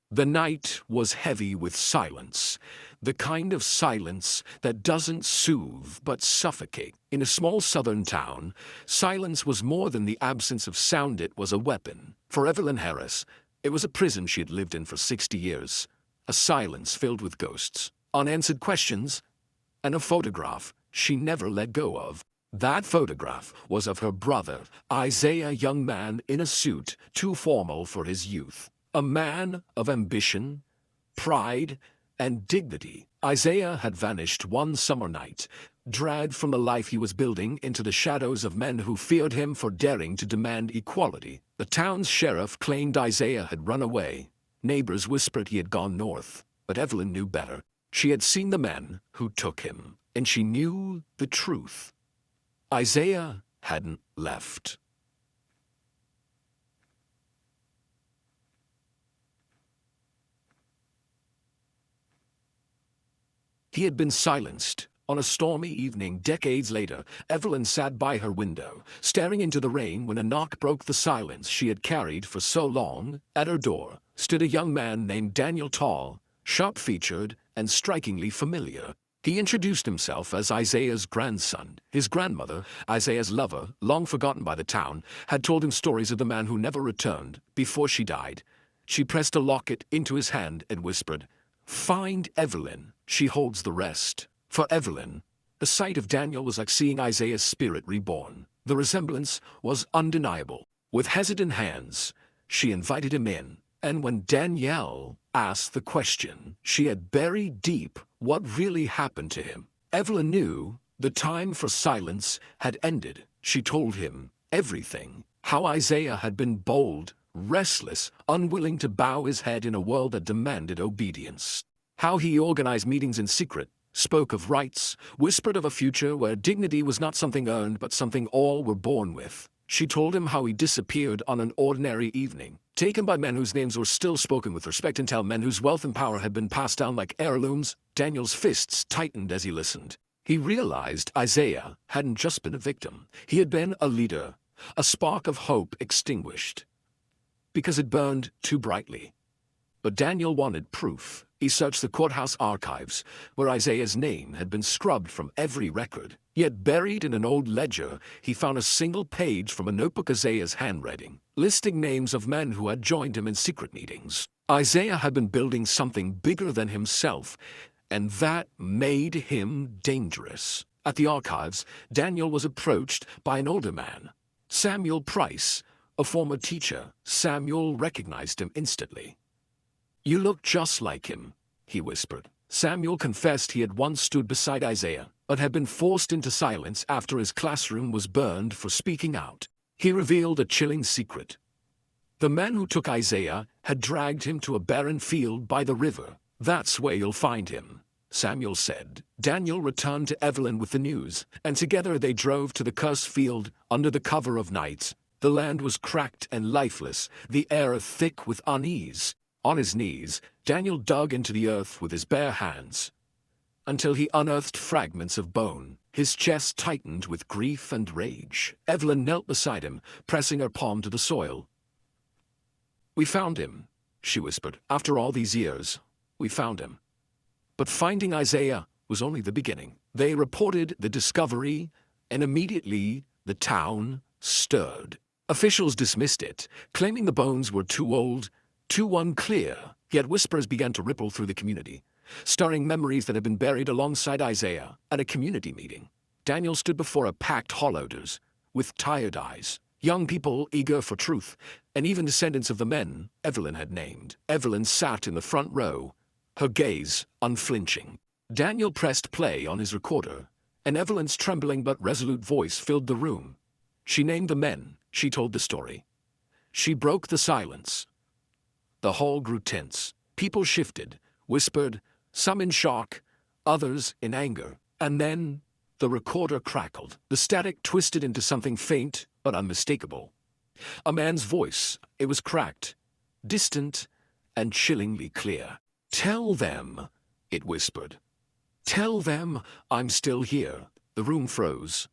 The night was heavy with silence, the kind of silence that doesn't soothe but suffocate. In a small southern town, silence was more than the absence of sound, it was a weapon. For Evelyn Harris, it was a prison she had lived in for 60 years, a silence filled with ghosts, unanswered questions, and a photograph she never let go of. That photograph was of her brother, Isaiah, a young man in a suit too formal for his youth. A man of ambition, pride, and dignity. Isaiah had vanished one summer night, dragged from the life he was building into the shadows of men who feared him for daring to demand equality. The town's sheriff claimed Isaiah had run away. Neighbors whispered he had gone north, but Evelyn knew better. She had seen the men who took him, and she knew the truth. Isaiah hadn't left. He had been silenced. On a stormy evening decades later, Evelyn sat by her window, staring into the rain when a knock broke the silence she had carried for so long. At her door stood a young man named Daniel, tall, sharp-featured, and strikingly familiar. He introduced himself as Isaiah's grandson. His grandmother, Isaiah's lover, long forgotten by the town, had told him stories of the man who never returned. Before she died, she pressed a locket into his hand and whispered, "Find Evelyn. She holds the rest." For Evelyn, the sight of Daniel was like seeing Isaiah's spirit reborn. The resemblance was undeniable. With hesitant hands, she invited him in, and when Danielle asked the question she had buried deep, what really happened to him, Evelyn knew the time for silence had ended. She told him everything, how Isaiah had been bold, restless, unwilling to bow his head in a world that demanded obedience. How he organized meetings in secret, spoke of rights, whispered of a future where dignity was not something earned but something all were born with. She told him how he disappeared on an ordinary evening, taken by men whose names were still spoken with respect until men whose wealth and power had been passed down like heirlooms. Daniel's fists tightened as he listened. He realized Isaiah hadn't just been a victim. He had been a leader, a spark of hope extinguished because it burned too brightly. But Daniel wanted proof. He searched the courthouse archives, where Isaiah's name had been scrubbed from every record. Yet buried in an old ledger, he found a single page from a notebook Isaiah's handwriting, listing names of men who had joined him in secret meetings. Isaiah had been building something bigger than himself, and that made him dangerous. At the archives, Daniel was approached by an older man, Samuel Price, a former teacher. Samuel recognized him instantly. "You look just like him," he whispered. Samuel confessed he had once stood beside Isaiah, but had been forced into silence after his classroom was burned for speaking out. He revealed a chilling secret. The men who took Isaiah had dragged him to a barren field by the river. "That's where you'll find him," Samuel said. Daniel returned to Evelyn with the news, and together they drove to the cursed field under the cover of night. The land was cracked and lifeless, the air thick with unease. On his knees, Daniel dug into the earth with his bare hands until he unearthed fragments of bone. His chest tightened with grief and rage. Evelyn knelt beside him, pressing her palm to the soil. "We found him," she whispered. "After all these years, we found him." But finding Isaiah was only the beginning. They reported the discovery, and immediately the town stirred. Officials dismissed it, claiming the bones were too old, too unclear. Yet whispers began to ripple through the community, stirring memories that had been buried alongside Isaiah. At a community meeting, Daniel stood before a packed hall-outers with tired eyes, young people eager for truth, and even descendants of the men Evelyn had named. Evelyn sat in the front row, her gaze unflinching. Daniel pressed play on his recorder, and Evelyn's trembling but resolute voice filled the room. She named the men. She told the story. She broke the silence. The hall grew tense. People shifted, whispered, some in shock, others in anger. And then the recorder crackled. The static twisted into something faint but unmistakable. A man's voice. It was cracked, distant, and chillingly clear. "Tell them," it whispered. "Tell them I'm still here." The room froze.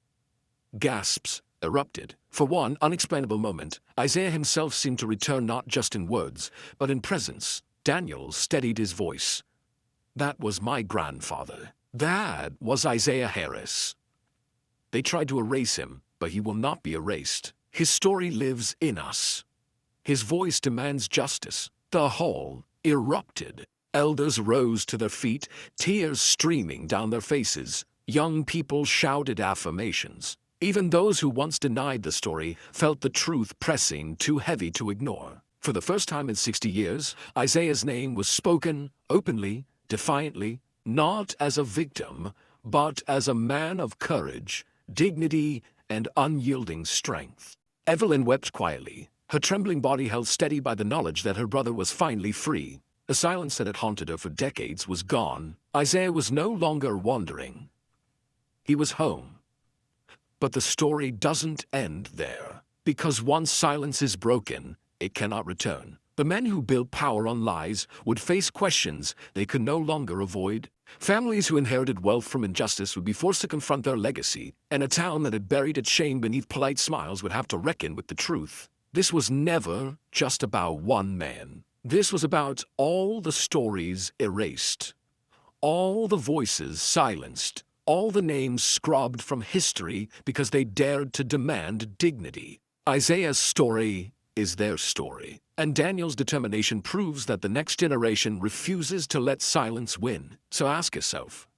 Gasps erupted. For one unexplainable moment, Isaiah himself seemed to return, not just in words, but in presence. Daniel steadied his voice. That was my grandfather. That was Isaiah Harris. They tried to erase him, but he will not be erased. His story lives in us. His voice demands justice. The hall erupted. Elders rose to their feet, tears streaming down their faces. Young people shouted affirmations. Even those who once denied the story felt the truth pressing too heavy to ignore. For the first time in 60 years, Isaiah's name was spoken openly, defiantly, not as a victim, but as a man of courage, dignity, and unyielding strength. Evelyn wept quietly, her trembling body held steady by the knowledge that her brother was finally free. The silence that had haunted her for decades was gone. Isaiah was no longer wandering. He was home. But the story doesn't end there. Because once silence is broken, it cannot return. The men who built power on lies would face questions they could no longer avoid. Families who inherited wealth from injustice would be forced to confront their legacy, and a town that had buried its shame beneath polite smiles would have to reckon with the truth. This was never just about one man. This was about all the stories erased, all the voices silenced, all the names scrubbed from history because they dared to demand dignity. Isaiah's story is their story, and Daniel's determination proves that the next generation refuses to let silence win. So ask yourself,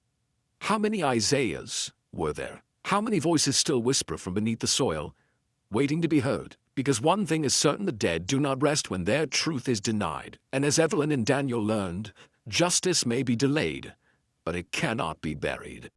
how many Isaiahs were there? How many voices still whisper from beneath the soil, waiting to be heard? Because one thing is certain, the dead do not rest when their truth is denied. And as Evelyn and Daniel learned, justice may be delayed, but it cannot be buried.